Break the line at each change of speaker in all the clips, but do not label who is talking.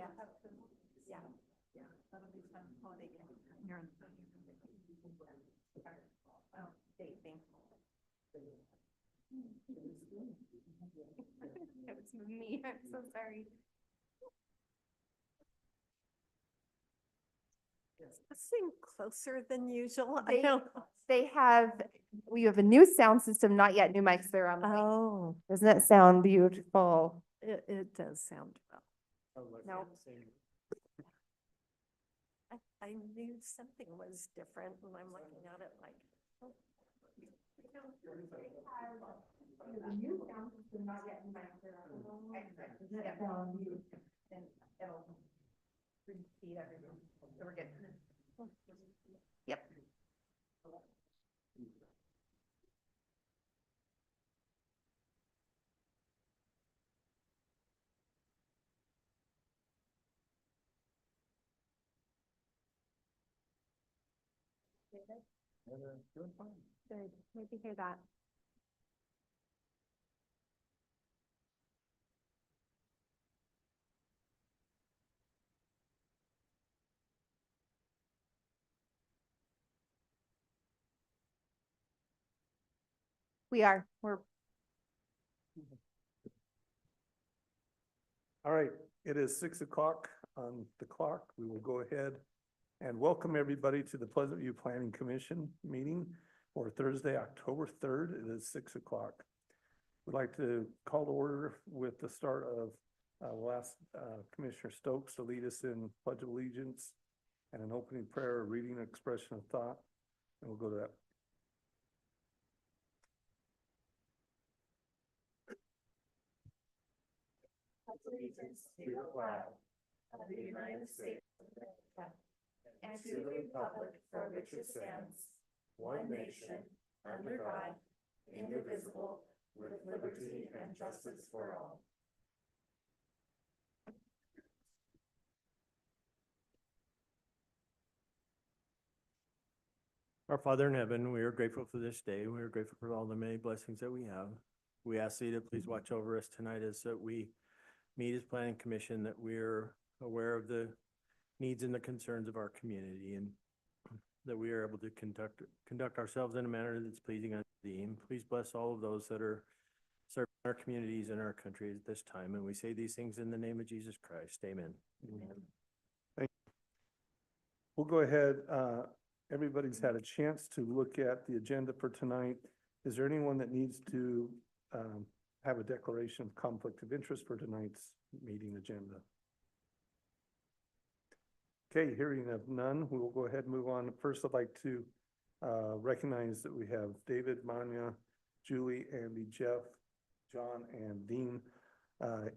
Yeah, yeah, yeah, that'll be fun. Holiday game. You're in. Oh, dating. It was me, I'm so sorry.
This seemed closer than usual. I
They,
don't.
we have a new sound system, not yet new mics there on the way.
Oh,
Doesn't that sound beautiful?
it does sound well.
No.
I knew something was different and I'm looking at it like. Oh.
The new sound system, not yet new mics there on the way. And it'll repeat everything. So we're good. Yep.
Good, maybe hear that.
We're
All right, it is 6 o'clock on the clock. We will go ahead and welcome everybody to the Pleasant View Planning Commission meeting for Thursday, October 3rd. It is 6 o'clock. We'd like to call to order with the start of we'll ask Commissioner Stokes to lead us in Pledge of Allegiance and an opening prayer, a reading, expression of thought, and we'll go to that.
Allegiance to the flag of the United States and to the republic for which it stands, one nation, under God, indivisible, with liberty and justice for all.
Our Father in heaven, we are grateful for this day. We are grateful for all the many blessings that we have. We ask you to please watch over us tonight as that we meet as planning commission, that we're aware of the needs and the concerns of our community, and that we are able to conduct ourselves in a manner that's pleasing unto thee. And please bless all of those that are serving our communities and our country at this time. And we say these things in the name of Jesus Christ. Amen.
Thank you. We'll go ahead. Everybody's had a chance to look at the agenda for tonight. Is there anyone that needs to have a declaration of conflict of interest for tonight's meeting agenda? Okay, hearing of none, we will go ahead and move on. First, I'd like to recognize that we have David, Manya, Julie, Andy, Jeff, John, and Dean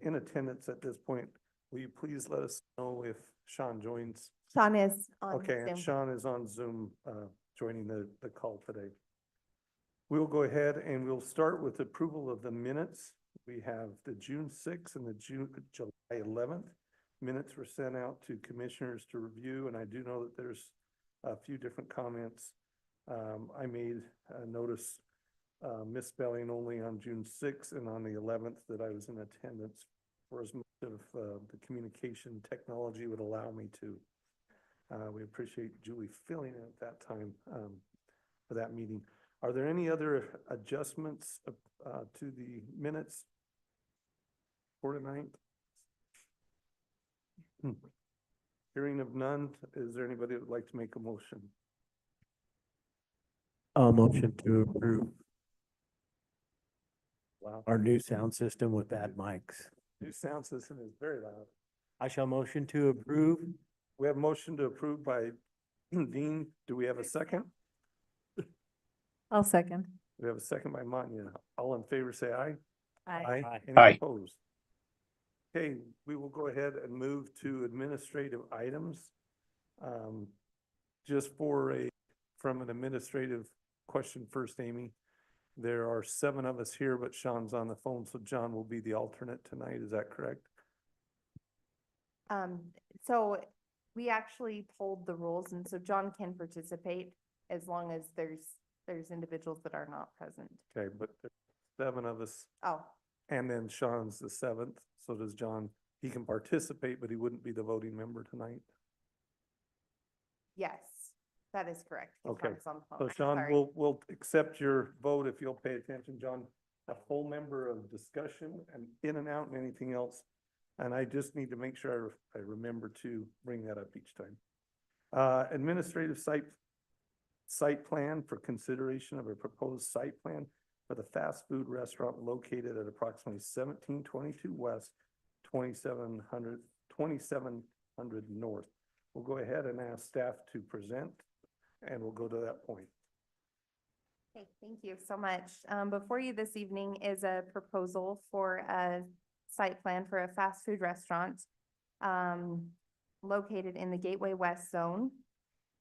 in attendance at this point. Will you please let us know if Sean joins?
Sean is on
Okay, and
Zoom.
Sean is on Zoom, joining the call today. We'll go ahead and we'll start with approval of the minutes. We have the June 6th and the July 11th. Minutes were sent out to commissioners to review, and I do know that there's a few different comments. I made a notice misspelling only on June 6th and on the 11th that I was in attendance for as much of the communication technology would allow me to. We appreciate Julie filling in at that time for that meeting. Are there any other adjustments to the minutes for tonight? Hearing of none, is there anybody that would like to make a motion?
I'll motion to approve
Wow,
our new sound system with bad mics.
new sound system is very loud.
I shall motion to approve.
We have motion to approve by Dean. Do we have a second?
I'll second.
We have a second by Manya. All in favor, say aye.
Aye.
Aye.
Any opposed? Okay, we will go ahead and move to administrative items. Just from an administrative question first, Amy. There are 7 of us here, but Sean's on the phone, so John will be the alternate tonight. Is that correct?
So we actually pulled the rules, and so John can participate as long as there's individuals that are not present.
Okay, but there's 7 of us,
Oh,
and then Sean's the 7th. So does John he can participate, but he wouldn't be the voting member tonight.
Yes, that is correct.
Okay.
Sean's on the phone.
So
I'm
Sean,
sorry.
we'll accept your vote if you'll pay attention, John. A full member of discussion and in and out and anything else. And I just need to make sure I remember to bring that up each time. Administrative site plan for consideration of a proposed site plan for the fast food restaurant located at approximately 1722 West, 2700 North. We'll go ahead and ask staff to present, and we'll go to that point.
Okay, thank you so much. Before you this evening is a proposal for a site plan for a fast food restaurant located in the Gateway West zone.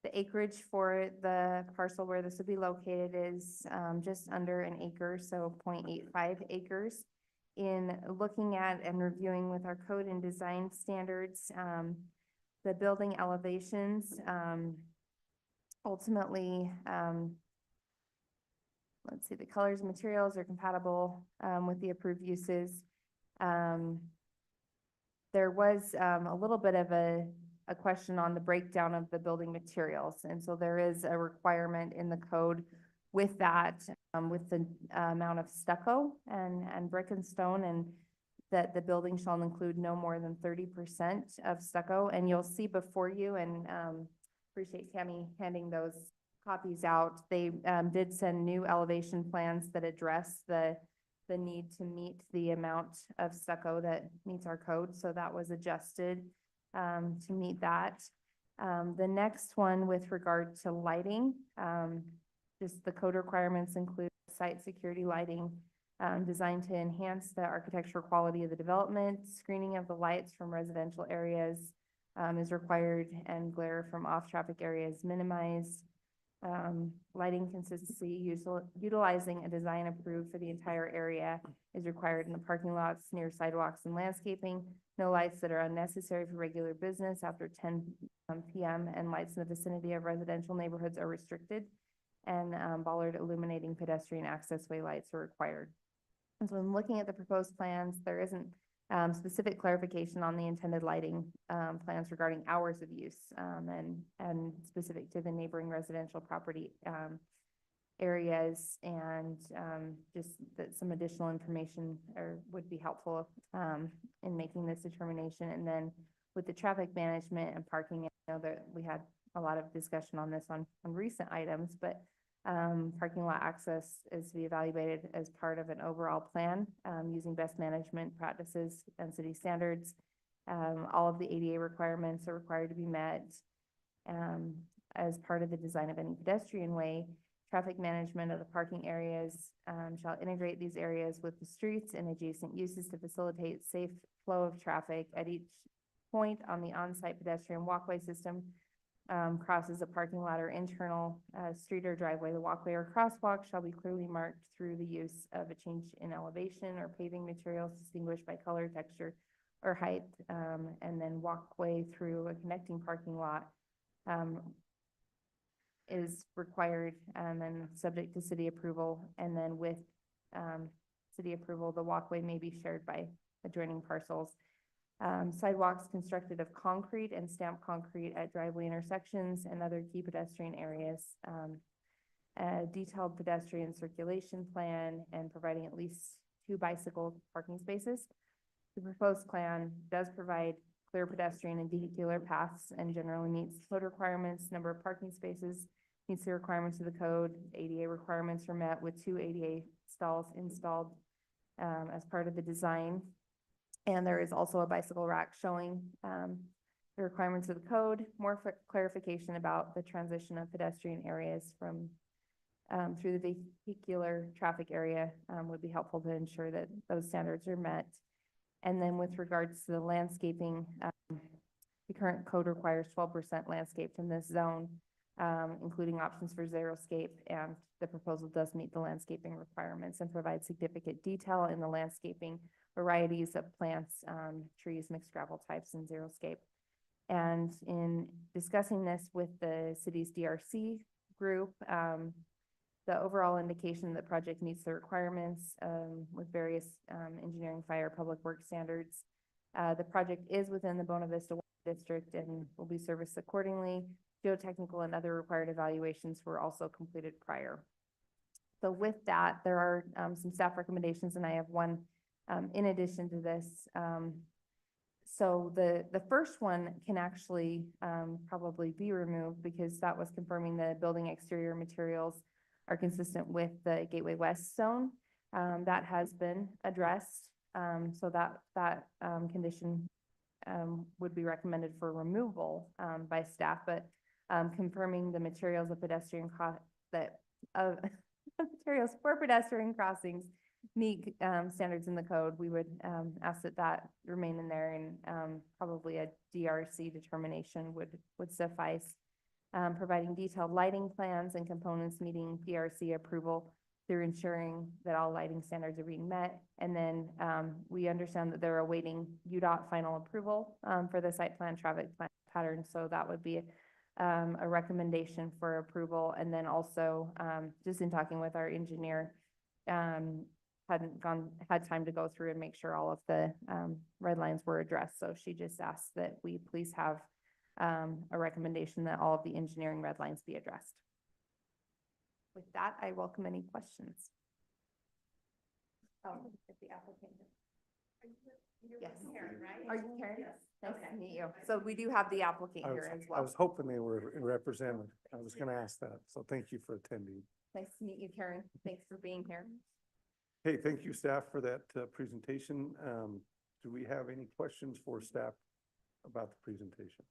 The acreage for the parcel where this would be located is just under an acre, so 0.85 acres. In looking at and reviewing with our code and design standards, the building elevations, ultimately, let's see, the colors and materials are compatible with the approved uses. There was a little bit of a question on the breakdown of the building materials. And so there is a requirement in the code with that, with the amount of stucco and brick and stone, and that the building shall include no more than 30% of stucco. And you'll see before you, and appreciate Tammy handing those copies out. They did send new elevation plans that address the need to meet the amount of stucco that meets our code. So that was adjusted to meet that. The next one with regard to lighting, just the code requirements include site security lighting designed to enhance the architectural quality of the development. Screening of the lights from residential areas is required, and glare from off-traffic areas minimized. Lighting consistency, utilizing a design approved for the entire area is required in the parking lots, near sidewalks and landscaping. No lights that are unnecessary for regular business after 10 p.m. and lights in the vicinity of residential neighborhoods are restricted. And bollard illuminating pedestrian accessway lights are required. And so in looking at the proposed plans, there isn't specific clarification on the intended lighting plans regarding hours of use and specific to the neighboring residential property areas, and just that some additional information would be helpful in making this determination. And then with the traffic management and parking, I know that we had a lot of discussion on this on recent items, but parking lot access is to be evaluated as part of an overall plan using best management practices and city standards. All of the ADA requirements are required to be met as part of the design of any pedestrian way. Traffic management of the parking areas shall integrate these areas with the streets and adjacent uses to facilitate safe flow of traffic at each point on the on-site pedestrian walkway system. Crosses a parking lot or internal street or driveway, the walkway or crosswalk shall be clearly marked through the use of a change in elevation or paving materials distinguished by color, texture, or height. And then walkway through a connecting parking lot is required and subject to city approval. And then with city approval, the walkway may be shared by adjoining parcels. Sidewalks constructed of concrete and stamped concrete at driveway intersections and other key pedestrian areas. A detailed pedestrian circulation plan, and providing at least 2 bicycle parking spaces. The proposed plan does provide clear pedestrian and vehicular paths and generally meets code requirements. Number of parking spaces meets the requirements of the code. ADA requirements are met with 2 ADA stalls installed as part of the design. And there is also a bicycle rack showing the requirements of the code. More clarification about the transition of pedestrian areas from through the vehicular traffic area would be helpful to ensure that those standards are met. And then with regards to the landscaping, the current code requires 12% landscaped in this zone, including options for xeriscape, and the proposal does meet the landscaping requirements and provide significant detail in the landscaping varieties of plants, trees, mixed gravel types, and xeriscape. And in discussing this with the city's DRC group, the overall indication that the project meets the requirements with various engineering, fire, public works standards.
The project is within the Bona Vista Water District and will be serviced accordingly. Geotechnical and other required evaluations were also completed prior. So with that, there are some staff recommendations, and I have one in addition to this. So the first one can actually probably be removed because that was confirming the building exterior materials are consistent with the Gateway West zone. That has been addressed. So that condition would be recommended for removal by staff, but confirming the materials of pedestrian materials for pedestrian crossings meet standards in the code, we would ask that that remain in there, and probably a DRC determination would suffice. Providing detailed lighting plans and components meeting PRC approval through ensuring that all lighting standards are being met. And then we understand that they're awaiting UDOT final approval for the site plan traffic plan pattern, so that would be a recommendation for approval. And then also, just in talking with our engineer, had time to go through and make sure all of the red lines were addressed. So she just asked that we please have a recommendation that all of the engineering red lines be addressed. With that, I welcome any questions. Oh, if the applicant. Yes.
Karen, right?
Are you Karen?
Yes.
Nice
Okay.
to meet you. So we do have the applicant
I
here as
was
well.
hoping they were represented. I was gonna ask that, so thank you for attending.
Nice to meet you, Karen. Thanks for being here.
Hey, thank you, staff, for that presentation. Do we have any questions for staff about the presentation?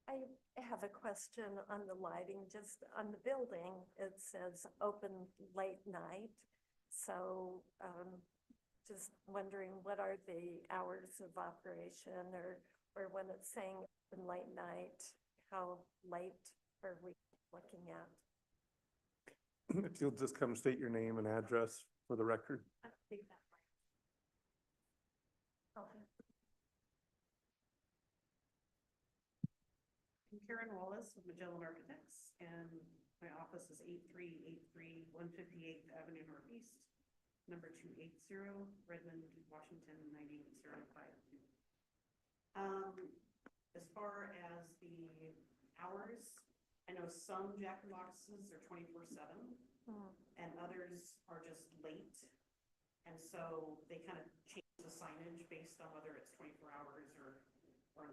I have a question on the lighting, just on the building, it says open late night. So, just wondering what are the hours of operation, or when it's saying open late night, how late are we looking at?
If you'll just come state your name and address for the record.
I think that might. Okay.
I'm Karen Wallace with Magellan Architects, and my office is 8383 158th Avenue Northeast, number 280, Redmond, Washington 98052. As far as the hours, I know some Jack in the Boxes are 24/7, and others are just late, and so they kind of change the signage based on whether it's 24 hours or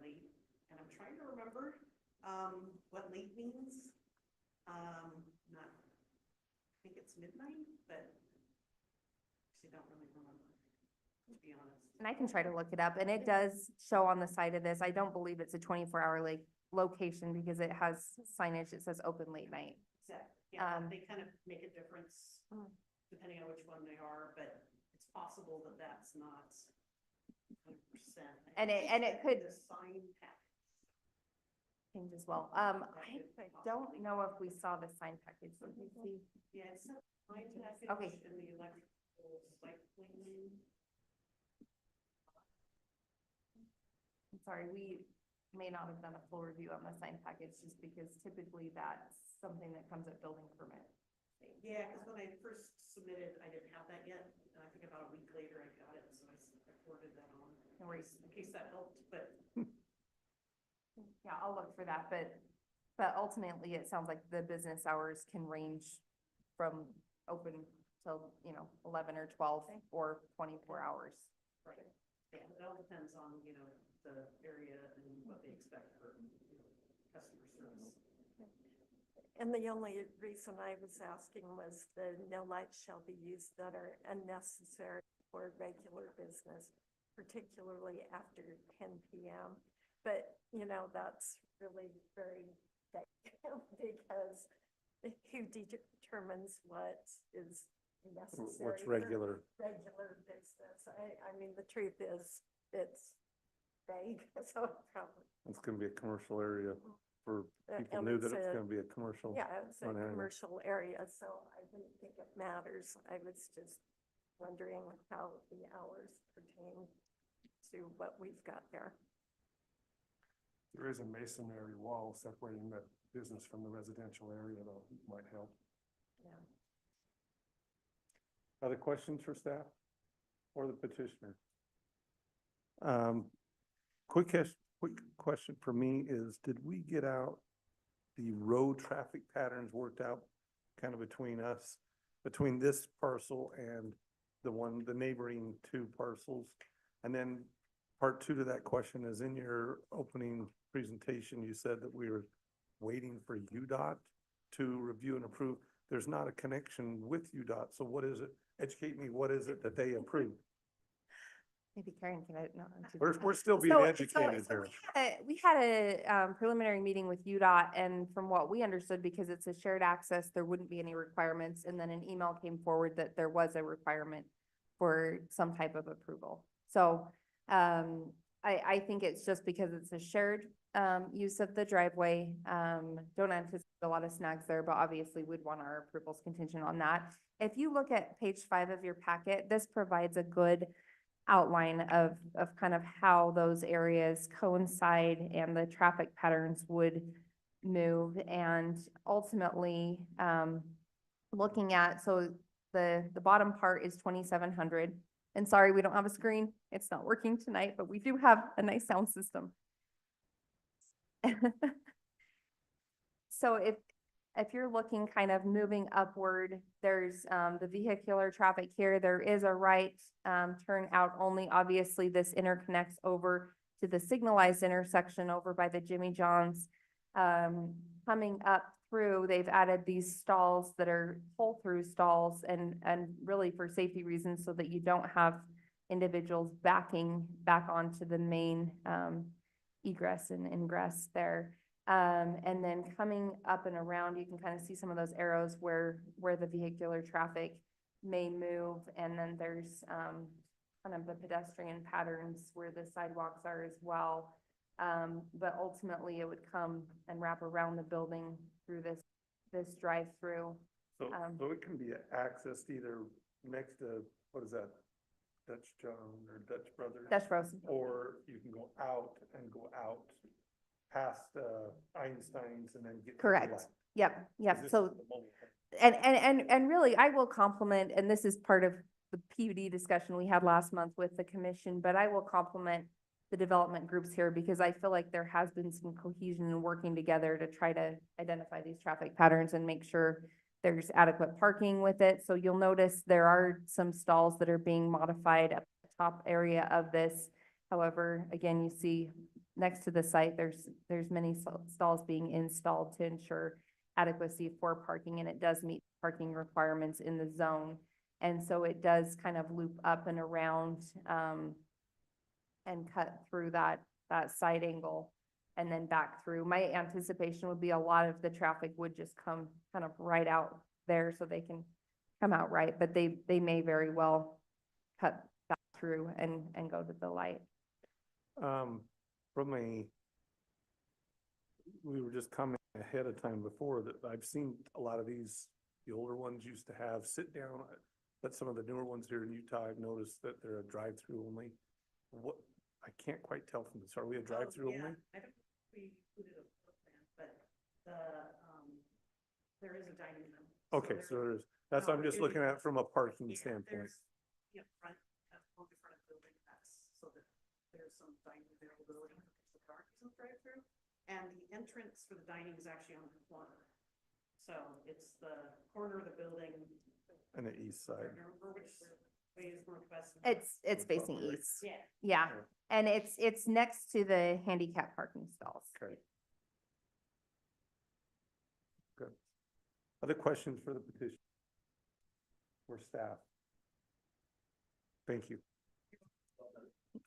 late. And I'm trying to remember what late means. Not, I think it's midnight, but I don't really remember, to be honest.
And I can try to look it up, and it does show on the side of this. I don't believe it's a 24-hour location because it has signage that says open late night.
Exactly. Yeah,
Um,
they kind of make a difference depending on which one they are, but it's possible that that's not 100%.
And it could-
The sign package.
Change as well. I don't know if we saw the sign package. Let me see.
Yeah, it's a sign package
Okay.
in the electrical site plan.
I'm sorry, we may not have done a full review on the sign package just because typically that's something that comes at building permit.
Yeah, because when I first submitted, I didn't have that yet. And I think about a week later I got it, so I forwarded that on.
No worries.
In case that helped, but
Yeah, I'll look for that, but ultimately it sounds like the business hours can range from open till, 11 or 12 or 24 hours.
right. Yeah, it all depends on, the area and what they expect for, customer service.
And the only reason I was asking was the no lights shall be used that are unnecessary for regular business, particularly after 10 p.m. But, that's really very vague because who determines what is necessary?
What's
for
regular?
Regular business. I mean, the truth is, it's vague, so probably.
It's gonna be a commercial area for people
and
knew that
it's
it's
a-
gonna be a commercial.
Yeah, it's a
on area.
commercial area, so I didn't think it matters. I was just wondering how the hours pertain to what we've got there.
There is a masonry wall separating the business from the residential area, though, might help.
Yeah.
Other questions for staff or the petitioner? Quick question for me is, did we get out the road traffic patterns worked out kind of between us, between this parcel and the neighboring two parcels? And then part two to that question is, in your opening presentation, you said that we were waiting for UDOT to review and approve. There's not a connection with UDOT, so what is it? Educate me, what is it that they approved?
Maybe Karen can, no.
We're still being educated here.
We had a preliminary meeting with UDOT, and from what we understood, because it's a shared access, there wouldn't be any requirements. And then an email came forward that there was a requirement for some type of approval. So I think it's just because it's a shared use of the driveway. Don't anticipate a lot of snags there, but obviously we'd want our approvals contingent on that. If you look at page 5 of your packet, this provides a good outline of kind of how those areas coincide and the traffic patterns would move. And ultimately, looking at, so the bottom part is 2,700. And sorry, we don't have a screen. It's not working tonight, but we do have a nice sound system. So if you're looking kind of moving upward, there's the vehicular traffic here. There is a right turn out only. Obviously, this interconnects over to the signalized intersection over by the Jimmy John's. Coming up through, they've added these stalls that are pull-through stalls and really for safety reasons, so that you don't have individuals backing back onto the main egress and ingress there. And then coming up and around, you can kind of see some of those arrows where the vehicular traffic may move. And then there's kind of the pedestrian patterns where the sidewalks are as well. But ultimately it would come and wrap around the building through this drive-through.
So it can be accessed either next to, what is that? Dutch John or Dutch Brothers?
Dutch Bros.
Or you can go out past Einstein's and then get. to the
Correct.
left.
Yep.
'Cause
Yep.
this
So,
is the moment.
and really, I will compliment, and this is part of the PUD discussion we had last month with the commission, but I will compliment the development groups here, because I feel like there has been some cohesion and working together to try to identify these traffic patterns and make sure there's adequate parking with it. So you'll notice there are some stalls that are being modified at the top area of this. However, again, you see next to the site, there's many stalls being installed to ensure adequacy for parking, and it does meet parking requirements in the zone. And so it does kind of loop up and around and cut through that side angle and then back through. My anticipation would be a lot of the traffic would just come kind of right out there, so they can come out right, but they may very well cut back through and go to the light.
We were just commenting ahead of time before that I've seen a lot of these, the older ones used to have sit down, but some of the newer ones here in Utah, I've noticed that they're a drive-through only. What, I can't quite tell from this. Are we a drive-through
Yeah,
only?
I don't think we included a floor plan, but there is a dining room.
Okay, so that's what I'm just looking at from a parking
Yeah,
standpoint.
there's, front, on the front of the building, that's so that there's some dining availability for the cars and drive-through. And the entrance for the dining is actually on the corner. So it's the corner of the building.
And the east
I
side.
don't remember which way is northwest.
It's facing east.
Yeah.
Yeah, and it's next to the handicap parking stalls.
Okay. Good. Other questions for the petition? Or staff? Thank you.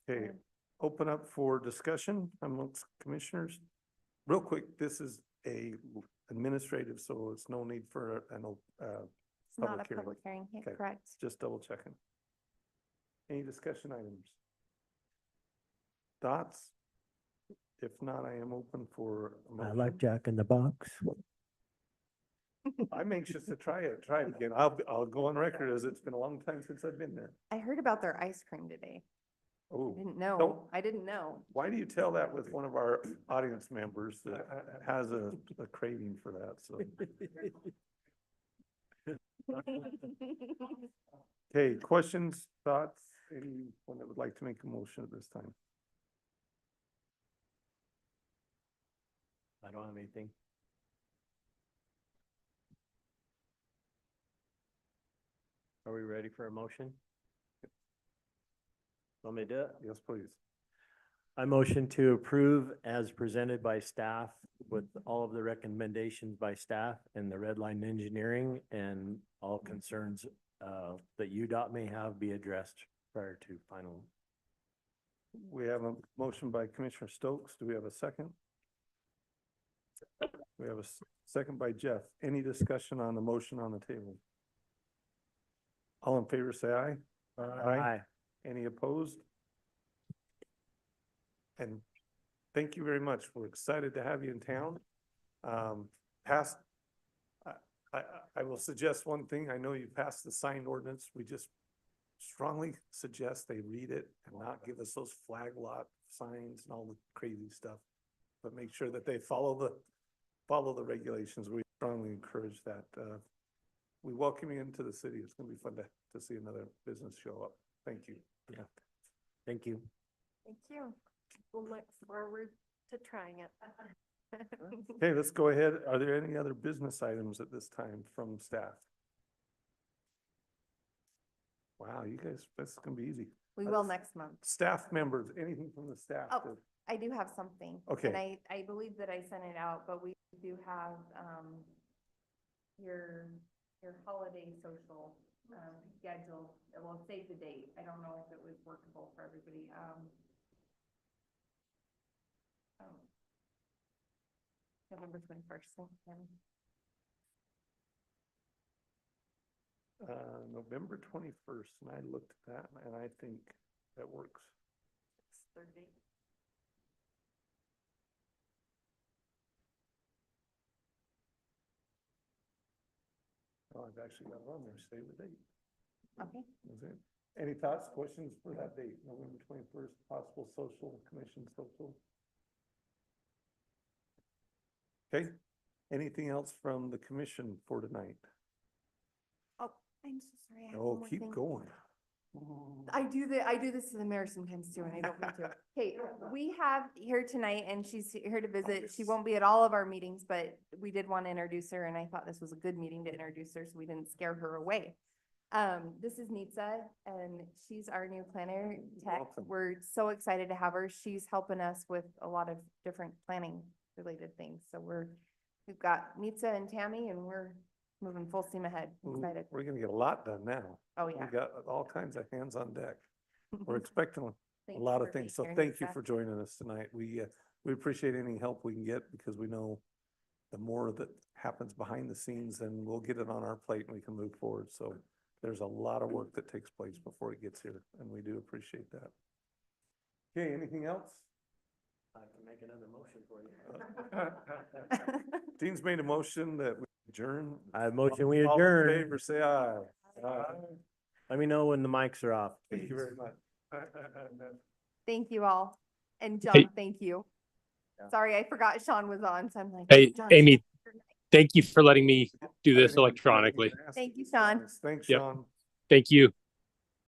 Okay, open up for discussion amongst commissioners. Real quick, this is administrative, so it's no need for
It's not
public
a
hearing.
public hearing, yeah,
Okay.
correct.
Just double checking. Any discussion items? Thoughts? If not, I am open for a
I
motion.
like Jack in the Box.
I'm anxious to try it again. I'll go on record as it's been a long time since I've been there.
I heard about their ice cream today. I
Oh,
didn't know.
Don't-
I didn't know.
why do you tell that with one of our audience members that has a craving for that, so. Okay, questions, thoughts, anyone that would like to make a motion at this time?
I don't have anything. Are we ready for a motion? Want me to do it?
Yes, please.
I motion to approve as presented by staff with all of the recommendations by staff and the red line engineering and all concerns that UDOT may have be addressed prior to final.
We have a motion by Commissioner Stokes. Do we have a second? We have a second by Jeff. Any discussion on the motion on the table? All in favor, say aye.
Aye.
Any opposed? And thank you very much. We're excited to have you in town. Passed, I will suggest one thing. I know you passed the sign ordinance. We just strongly suggest they read it and not give us those flag lot signs and all the crazy stuff. But make sure that they follow the regulations. We strongly encourage that. We welcome you into the city. It's gonna be fun to see another business show up. Thank you.
Yeah. Thank you.
Thank you. We'll look forward to trying it.
Okay, let's go ahead. Are there any other business items at this time from staff? Wow, you guys, that's gonna be easy.
We will next month.
Staff members, anything from the staff?
Oh.
that-
I do have something.
Okay.
And I believe that I sent it out, but we do have, your holiday social, schedule. It will save the date. I don't know if it was workable for everybody. November 21st.
November 21st, and I looked at that and I think that works.
6:30.
Oh, I've actually got it on there, save the date.
Okay.
That's it. Any thoughts, questions for that date, November 21st, possible social commission social? Okay, anything else from the commission for tonight?
Oh, I'm so sorry. I have
Oh,
one more
keep
thing.
going.
I do this to the mayor sometimes too, and I don't mean to. Okay, we have here tonight, and she's here to visit. She won't be at all of our meetings, but we did want to introduce her, and I thought this was a good meeting to introduce her, so we didn't scare her away. This is Nitsa, and she's our new planner tech.
Welcome.
We're so excited to have her. She's helping us with a lot of different planning related things. So we've got Nitsa and Tammy, and we're moving full steam ahead. Excited.
We're gonna get a lot done now.
Oh,
We
yeah.
got all kinds of hands on deck. We're expecting a
Thank
lot
you
of
for
things, so
being here,
thank you
Nitsa.
for joining us tonight. We appreciate any help we can get because we know the more that happens behind the scenes, then we'll get it on our plate and we can move forward. So there's a lot of work that takes place before it gets here, and we do appreciate that. Okay, anything else?
I can make another motion for you.
Dean's made a motion that we adjourn.
I motion we
All in
adjourn.
favor, say aye. Aye.
Let me know when the mics are off.
Thank you very much.
Thank you all. And John,
Hey.
thank you.
Yeah.
Sorry, I forgot Sean was on, so I'm like.
Hey,
John,
Amy,
Sean.
thank you for letting me do this electronically.
Thank you, Sean.
Thanks,
Yep.
Sean.
Thank you.